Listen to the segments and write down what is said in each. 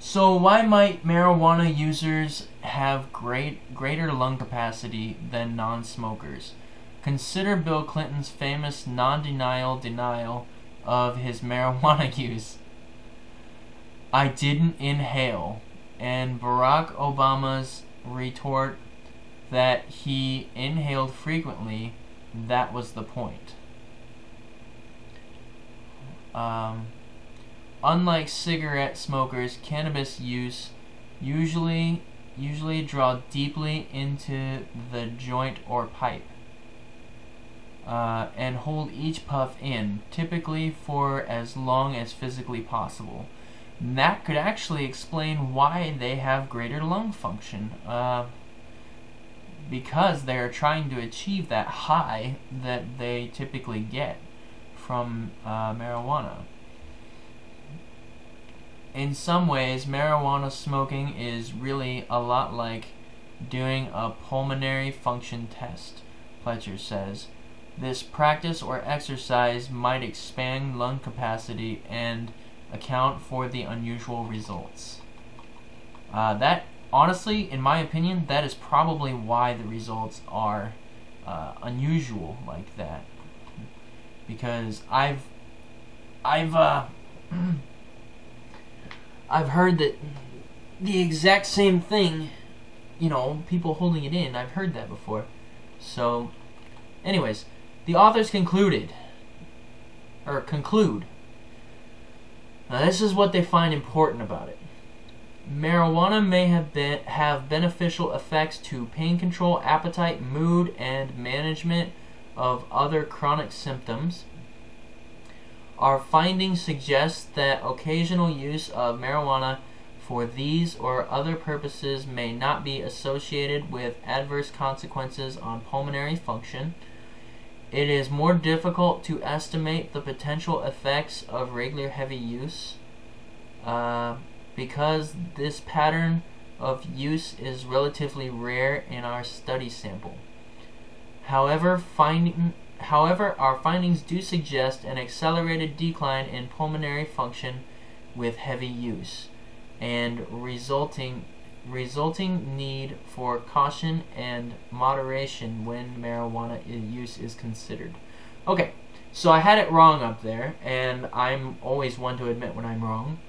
So why might marijuana users have greater lung capacity than non-smokers? Consider Bill Clinton's famous denial of his marijuana use. "I didn't inhale," and Barack Obama's retort that he inhaled frequently. That was the point. Unlike cigarette smokers, cannabis use usually draw deeply into the joint or pipe and hold each puff in, typically for as long as physically possible. And that could actually explain why they have greater lung function, because they are trying to achieve that high that they typically get from marijuana. In some ways, marijuana smoking is really a lot like doing a pulmonary function test, Fletcher says. This practice or exercise might expand lung capacity and account for the unusual results. That, honestly, in my opinion, that is probably why the results are unusual like that. Because I've heard that the exact same thing, people holding it in. I've heard that before. So, anyways, the authors conclude. Now, this is what they find important about it. Marijuana may have beneficial effects to pain control, appetite, mood, and management of other chronic symptoms. Our findings suggest that occasional use of marijuana for these or other purposes may not be associated with adverse consequences on pulmonary function. It is more difficult to estimate the potential effects of regular heavy use because this pattern of use is relatively rare in our study sample. However, our findings do suggest an accelerated decline in pulmonary function with heavy use, and resulting need for caution and moderation when marijuana use is considered. Okay, so I had it wrong up there, and I'm always one to admit when I'm wrong.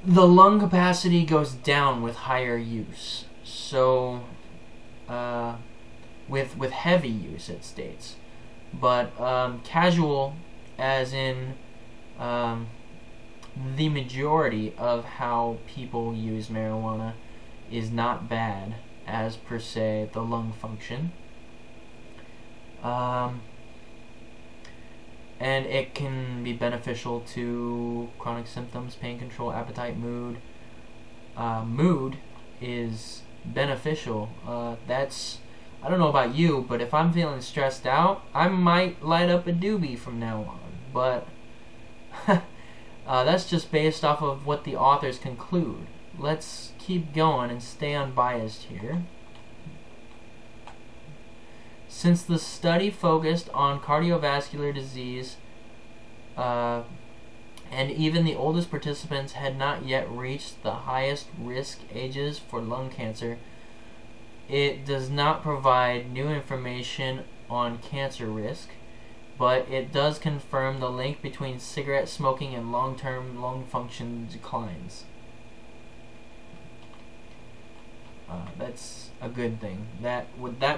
The lung capacity goes down with higher use. So, with heavy use, it states. But casual, as in the majority of how people use marijuana, is not bad as per se the lung function. And it can be beneficial to chronic symptoms, pain control, appetite, mood. Mood is beneficial. I don't know about you, but if I'm feeling stressed out, I might light up a doobie from now on. But that's just based off of what the authors conclude. Let's keep going and stay unbiased here. Since the study focused on cardiovascular disease, and even the oldest participants had not yet reached the highest risk ages for lung cancer, it does not provide new information on cancer risk, but it does confirm the link between cigarette smoking and long-term lung function declines. That's a good thing. That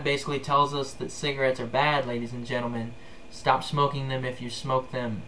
basically tells us that cigarettes are bad, ladies and gentlemen. Stop smoking them if you smoke them.